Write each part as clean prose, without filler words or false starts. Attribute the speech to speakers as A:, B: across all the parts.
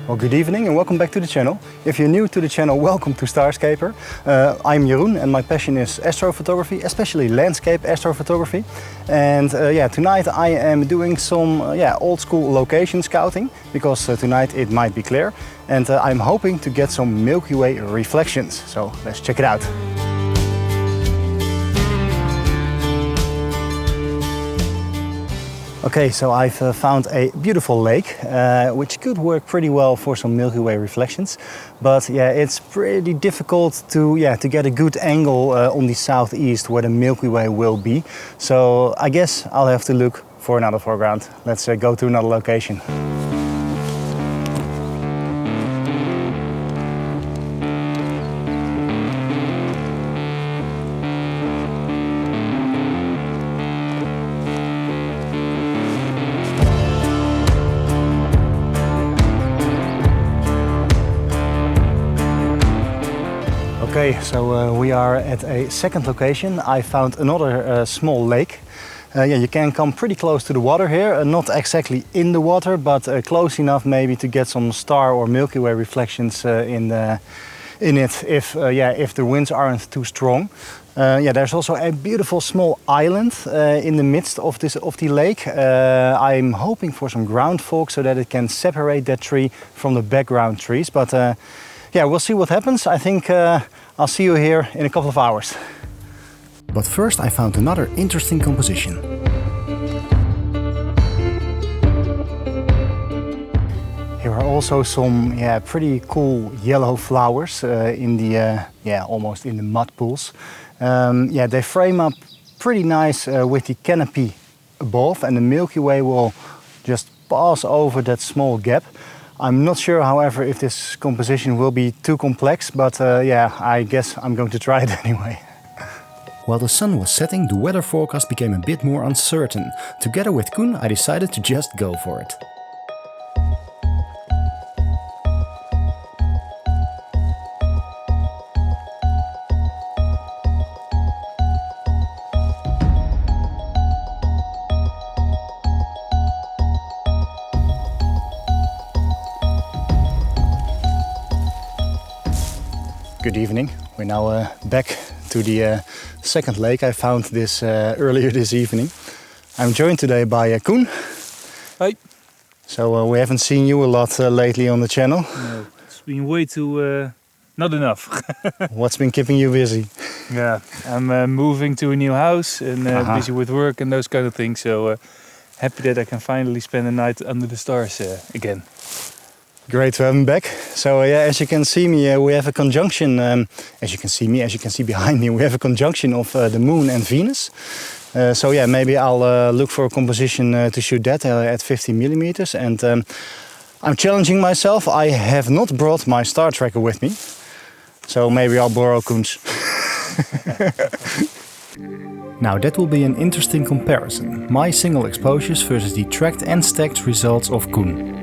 A: Well, good evening and welcome back to the channel. If you're new to the channel, welcome to StarScaper. I'm Jeroen and my passion is astrophotography, especially landscape astrophotography. And tonight I am doing some old school location scouting because tonight it might be clear. And I'm hoping to get some Milky Way reflections. So let's check it out. Okay, so I've found a beautiful lake, which could work pretty well for some Milky Way reflections. But yeah, it's pretty difficult to get a good angle on the southeast where the Milky Way will be. So I guess I'll have to look for another foreground. Let's go to another location. Okay, so we are at a second location. I found another small lake. You can come pretty close to the water here, not exactly in the water, but close enough maybe to get some star or Milky Way reflections in it if the winds aren't too strong. There's also a beautiful small island in the midst of the lake. I'm hoping for some ground fog so that it can separate that tree from the background trees. But we'll see what happens. I think I'll see you here in a couple of hours. But first I found another interesting composition. Here are also some pretty cool yellow flowers in the almost in the mud pools. They frame up pretty nice with the canopy above, and the Milky Way will just pass over that small gap. I'm not sure, however, if this composition will be too complex, but I guess I'm going to try it anyway. While the sun was setting, the weather forecast became a bit more uncertain. Together with Koen, I decided to just go for it. Good evening. We're now back to the second lake. I found this earlier this evening. I'm joined today by Koen.
B: Hi.
A: So we haven't seen you a lot lately on the channel.
B: No, it's been way too not enough.
A: What's been keeping you busy?
B: Yeah, I'm moving to a new house and busy with work and those kind of things. So happy that I can finally spend a night under the stars again.
A: Great to have him back. So as you can see me, we have a conjunction. As you can see behind me, we have a conjunction of the Moon and Venus. Maybe I'll look for a composition to shoot that at 50 millimeters. And I'm challenging myself. I have not brought my star tracker with me, so maybe I'll borrow Koen's. Now that will be an interesting comparison. My single exposures versus the tracked and stacked results of Koen.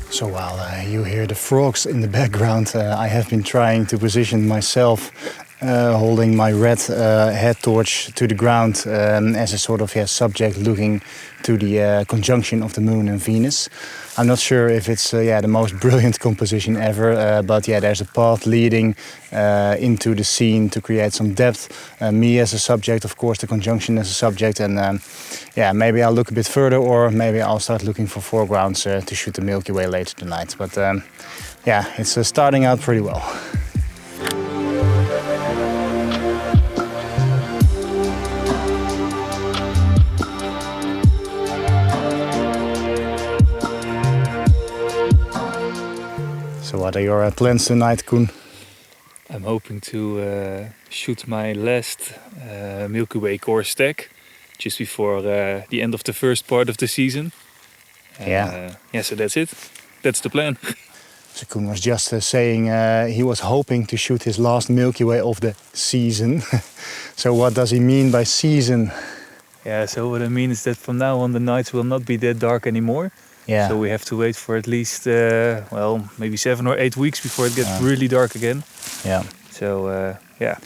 A: So while you hear the frogs in the background, I have been trying to position myself holding my red head torch to the ground as a sort of subject looking to the conjunction of the Moon and Venus. I'm not sure if it's the most brilliant composition ever, but there's a path leading into the scene to create some depth. Me as a subject, of course, the conjunction as a subject, and maybe I'll look a bit further, or maybe I'll start looking for foregrounds to shoot the Milky Way later tonight. But it's starting out pretty well. So what are your plans tonight, Koen?
B: I'm hoping to shoot my last Milky Way core stack just before the end of the first part of the season. So that's it. That's the plan.
A: So Koen was just saying he was hoping to shoot his last Milky Way of the season. So what does he mean by season?
B: Yeah, so what I mean is that from now on the nights will not be that dark anymore.
A: Yeah.
B: So we have to wait for at least, well, maybe 7 or 8 weeks before it gets really dark again.
A: Yeah.
B: So, yeah.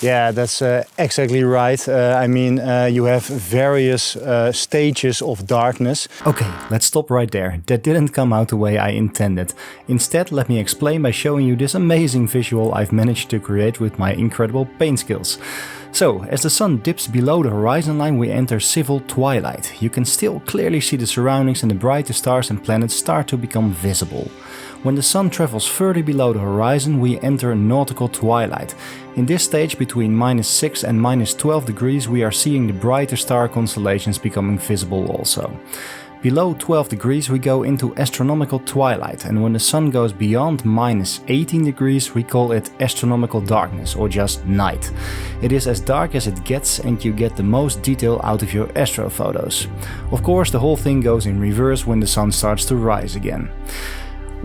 A: Yeah, that's exactly right. I mean, you have various stages of darkness. Okay, let's stop right there. That didn't come out the way I intended. Instead, let me explain by showing you this amazing visual I've managed to create with my incredible paint skills. So, as the sun dips below the horizon line, we enter civil twilight. You can still clearly see the surroundings and the brightest stars and planets start to become visible. When the sun travels further below the horizon, we enter nautical twilight. In this stage, between -6 and -12 degrees, we are seeing the brighter star constellations becoming visible also. Below 12 degrees we go into astronomical twilight, and when the sun goes beyond -18 degrees we call it astronomical darkness or just night. It is as dark as it gets and you get the most detail out of your astrophotos. Of course, the whole thing goes in reverse when the sun starts to rise again.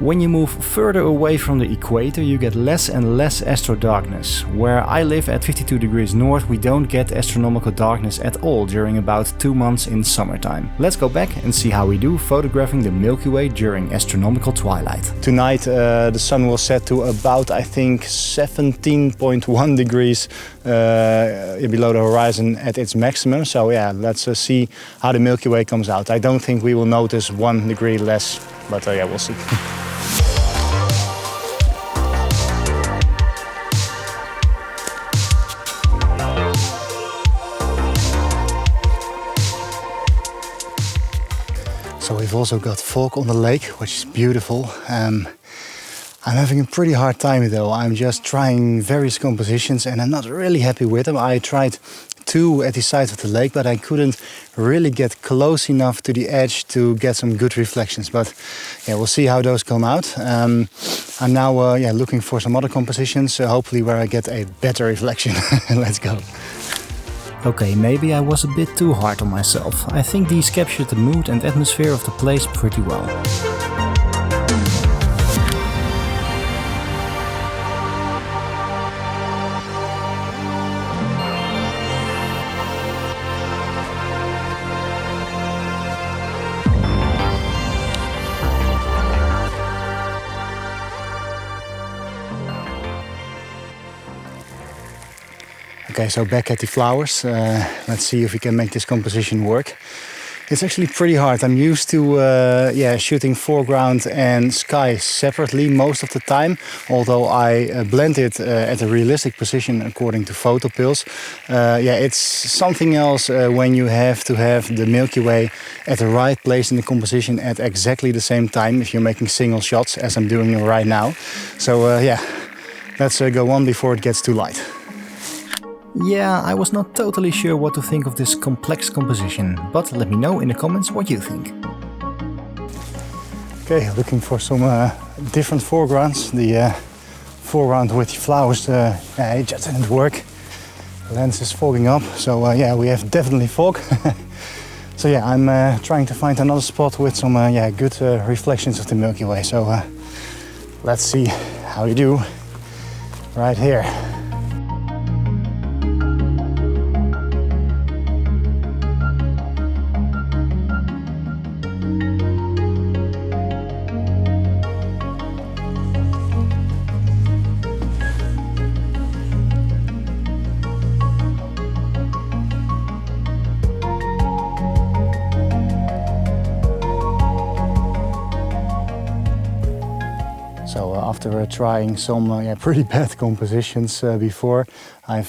A: When you move further away from the equator, you get less and less astrodarkness. Where I live at 52 degrees north, we don't get astronomical darkness at all during about 2 months in summertime. Let's go back and see how we do photographing the Milky Way during astronomical twilight. Tonight the sun will set to about, I think, 17.1 degrees below the horizon at its maximum. So yeah, let's see how the Milky Way comes out. I don't think we will notice 1 degree less, but yeah, we'll see. So we've also got fog on the lake, which is beautiful. I'm having a pretty hard time though. I'm just trying various compositions and I'm not really happy with them. I tried 2 at the side of the lake, but I couldn't really get close enough to the edge to get some good reflections. But yeah, we'll see how those come out. I'm now looking for some other compositions, hopefully where I get a better reflection. Let's go. Okay, maybe I was a bit too hard on myself. I think these captured the mood and atmosphere of the place pretty well. Okay, so back at the flowers. Let's see if we can make this composition work. It's actually pretty hard. I'm used to shooting foreground and sky separately most of the time, although I blend it at a realistic position according to photopills. It's something else when you have to have the Milky Way at the right place in the composition at exactly the same time if you're making single shots, as I'm doing right now. So let's go on before it gets too light. Yeah, I was not totally sure what to think of this complex composition, but let me know in the comments what you think. Okay, looking for some different foregrounds. The foreground with the flowers, it just didn't work. The lens is fogging up, so we have definitely fog. So yeah, I'm trying to find another spot with some good reflections of the Milky Way. So let's see how you do right here. So after trying some pretty bad compositions before, I've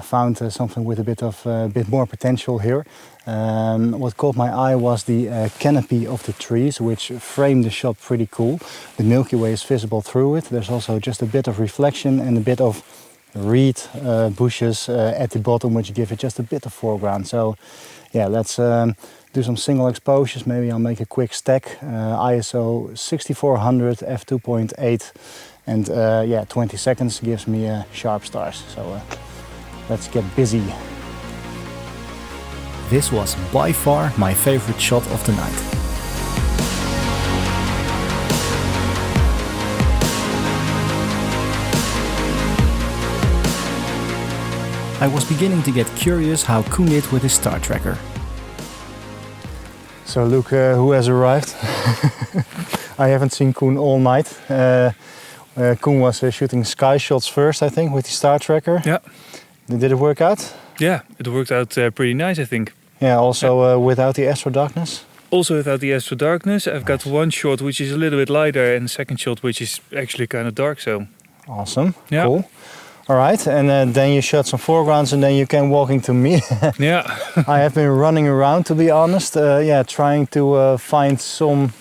A: found something with a bit more potential here. What caught my eye was the canopy of the trees, which framed the shot pretty cool. The Milky Way is visible through it. There's also just a bit of reflection and a bit of reed bushes at the bottom, which give it just a bit of foreground. So yeah, let's do some single exposures. Maybe I'll make a quick stack. ISO 6400 f2.8 and 20 seconds gives me sharp stars. So let's get busy. This was by far my favorite shot of the night. I was beginning to get curious how Koen did with his star tracker. So look who has arrived. I haven't seen Koen all night. Koen was shooting sky shots first, I think, with the star tracker.
B: Yeah.
A: Did it work out?
B: Yeah, it worked out pretty nice, I think.
A: Yeah, also without the astro darkness?
B: Also without the astro darkness. I've got one shot which is a little bit lighter and the second shot which is actually kind of dark, so...
A: Awesome,
B: yeah.
A: Cool. All right, and then you shot some foregrounds and then you came walking to me.
B: Yeah.
A: I have been running around, to be honest, trying to find some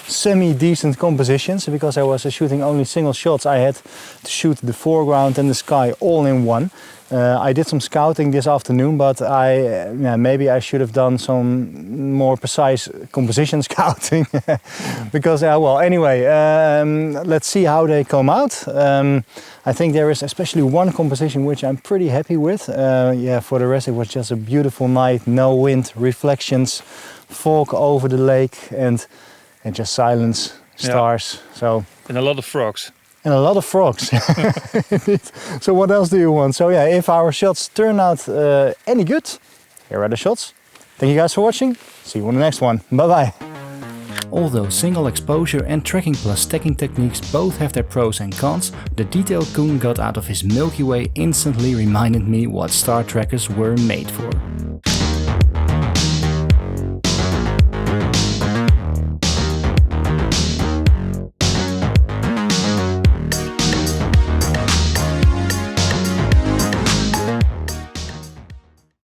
A: semi-decent compositions, because I was shooting only single shots. I had to shoot the foreground and the sky all in one. I did some scouting this afternoon, but maybe I should have done some more precise composition scouting. Because, anyway, let's see how they come out. I think there is especially one composition which I'm pretty happy with. For the rest it was just a beautiful night, no wind, reflections, fog over the lake, and just silence, stars.
B: Yeah.
A: So
B: and a lot of frogs.
A: And a lot of frogs. So what else do you want? So if our shots turn out any good, here are the shots. Thank you guys for watching. See you on the next one. Bye bye. Although single exposure and tracking plus stacking techniques both have their pros and cons, the detail Koen got out of his Milky Way instantly reminded me what star trackers were made for.